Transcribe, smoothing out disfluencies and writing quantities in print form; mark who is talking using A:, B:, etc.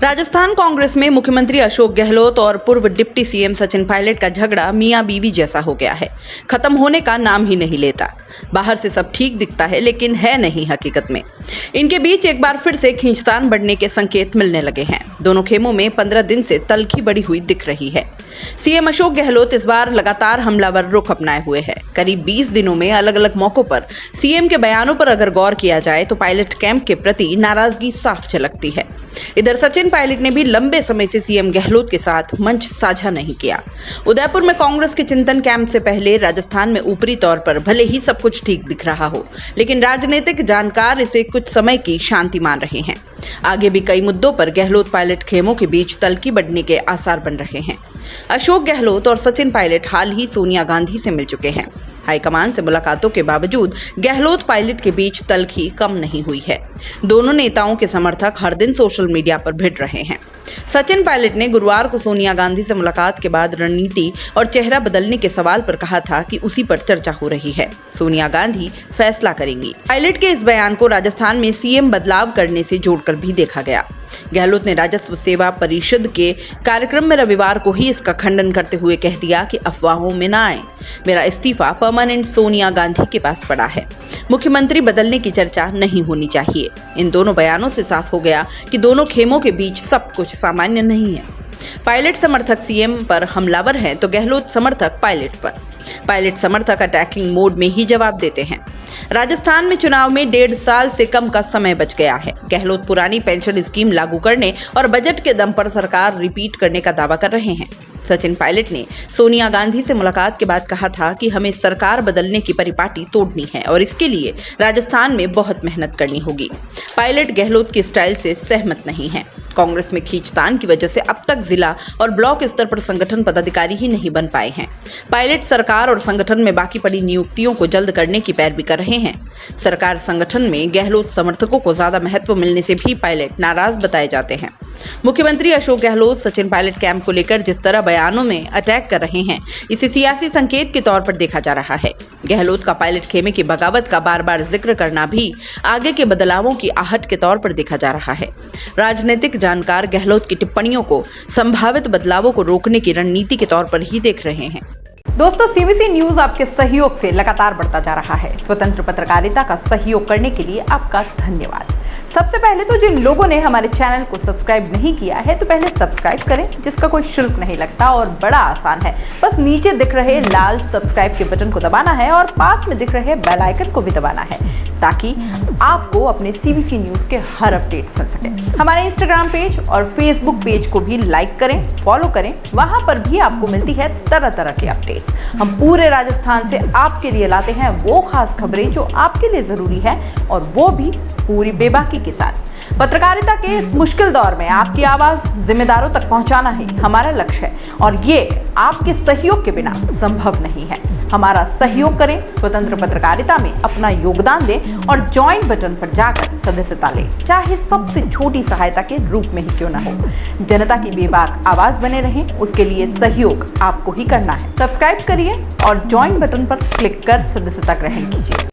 A: राजस्थान कांग्रेस में मुख्यमंत्री अशोक गहलोत और पूर्व डिप्टी सीएम सचिन पायलट का झगड़ा मियां बीवी जैसा हो गया है। खत्म होने का नाम ही नहीं लेता। बाहर से सब ठीक दिखता है लेकिन है नहीं हकीकत में। इनके बीच एक बार फिर से खींचतान बढ़ने के संकेत मिलने लगे हैं। दोनों खेमों में 15 दिन से तल्खी बढ़ी हुई दिख रही है। सीएम अशोक गहलोत इस बार लगातार हमलावर रुख अपनाए हुए हैं। करीब 20 दिनों में अलग अलग मौकों पर सीएम के बयानों पर अगर गौर किया जाए तो पायलट कैंप के प्रति नाराजगी साफ झलकती है। इधर सचिन पायलट ने भी लंबे समय से सीएम गहलोत के साथ मंच साझा नहीं किया। उदयपुर में कांग्रेस के चिंतन कैंप से पहले राजस्थान में ऊपरी तौर पर भले ही सब कुछ ठीक दिख रहा हो, लेकिन राजनीतिक जानकार इसे कुछ समय की शांति मान रहे हैं। आगे भी कई मुद्दों पर गहलोत पायलट खेमों के बीच तल्खी बढ़ने के आसार बन रहे हैं। अशोक गहलोत और सचिन पायलट हाल ही सोनिया गांधी से मिल चुके हैं। हाईकमान से मुलाकातों के बावजूद गहलोत पायलट के बीच तल्खी कम नहीं हुई है। दोनों नेताओं के समर्थक हर दिन सोशल मीडिया पर भिड़ रहे हैं। सचिन पायलट ने गुरुवार को सोनिया गांधी से मुलाकात के बाद रणनीति और चेहरा बदलने के सवाल पर कहा था कि उसी पर चर्चा हो रही है। सोनिया गांधी फैसला करेंगी। पायलट के इस बयान को राजस्थान में सीएम बदलाव करने से जोड़कर भी देखा गया। गहलोत ने राजस्व सेवा परिषद के कार्यक्रम में रविवार को ही इसका खंडन करते हुए कह दिया कि अफवाहों में ना आए, मेरा इस्तीफा परमानेंट सोनिया गांधी के पास पड़ा है। मुख्यमंत्री बदलने की चर्चा नहीं होनी चाहिए। इन दोनों बयानों से साफ हो गया कि दोनों खेमों के बीच सब कुछ सामान्य नहीं है। पायलट समर्थक सीएम पर हमलावर हैं तो गहलोत समर्थक पायलट पर। पायलट समर्थक अटैकिंग मोड में ही जवाब देते हैं। राजस्थान में चुनाव में 1.5 साल से कम का समय बच गया है। गहलोत पुरानी पेंशन स्कीम लागू करने और बजट के दम पर सरकार रिपीट करने का दावा कर रहे हैं। सचिन पायलट ने सोनिया गांधी से मुलाकात के बाद कहा था कि हमें सरकार बदलने की परिपाटी तोड़नी है और इसके लिए राजस्थान में बहुत मेहनत करनी होगी। पायलट गहलोत की स्टाइल से सहमत नहीं है। कांग्रेस में खींचतान की वजह से अब तक जिला और ब्लॉक स्तर पर संगठन पदाधिकारी ही नहीं बन पाए हैं। पायलट सरकार और संगठन में बाकी पड़ी नियुक्तियों को जल्द करने की पैरवी कर रहे हैं। सरकार संगठन में गहलोत समर्थकों को ज्यादा महत्व मिलने से भी पायलट नाराज बताए जाते हैं। मुख्यमंत्री अशोक गहलोत सचिन पायलट कैंप को लेकर जिस तरह बयानों में अटैक कर रहे हैं, इसे सियासी संकेत के तौर पर देखा जा रहा है। गहलोत का पायलट खेमे की बगावत का बार बार जिक्र करना भी आगे के बदलावों की आहट के तौर पर देखा जा रहा है। राजनीतिक जानकार गहलोत की टिप्पणियों को संभावित बदलावों को रोकने की रणनीति के तौर पर ही देख रहे हैं।
B: दोस्तों, सीबीसी न्यूज आपके सहयोग से लगातार बढ़ता जा रहा है। स्वतंत्र पत्रकारिता का सहयोग करने के लिए आपका धन्यवाद। सबसे पहले तो जिन लोगों ने हमारे चैनल को सब्सक्राइब नहीं किया है तो पहले सब्सक्राइब करें, जिसका कोई शुल्क नहीं लगता और बड़ा आसान है। बस नीचे दिख रहे लाल सब्सक्राइब के बटन को दबाना है और पास में दिख रहे बेल आइकन को भी दबाना है ताकि आपको अपने सीबीसी न्यूज के हर अपडेट्स मिल सके। हमारे इंस्टाग्राम पेज और फेसबुक पेज को भी लाइक करें, फॉलो करें। वहां पर भी आपको मिलती है तरह तरह के अपडेट्स। हम पूरे राजस्थान से आपके लिए लाते हैं वो खास खबरें जो आपके लिए जरूरी है और वो भी पूरी बेबाकी के साथ। पत्रकारिता के इस मुश्किल दौर में आपकी आवाज जिम्मेदारों तक पहुंचाना ही हमारा लक्ष्य है और ये आपके सहयोग के बिना संभव नहीं है। हमारा सहयोग करें, स्वतंत्र पत्रकारिता में अपना योगदान दें और ज्वाइन बटन पर जाकर सदस्यता लें, चाहे सबसे छोटी सहायता के रूप में ही क्यों न हो। जनता की बेबाक आवाज बने रहें, उसके लिए सहयोग आपको ही करना है। सब्सक्राइब करिए और ज्वाइन बटन पर क्लिक कर सदस्यता ग्रहण कीजिए।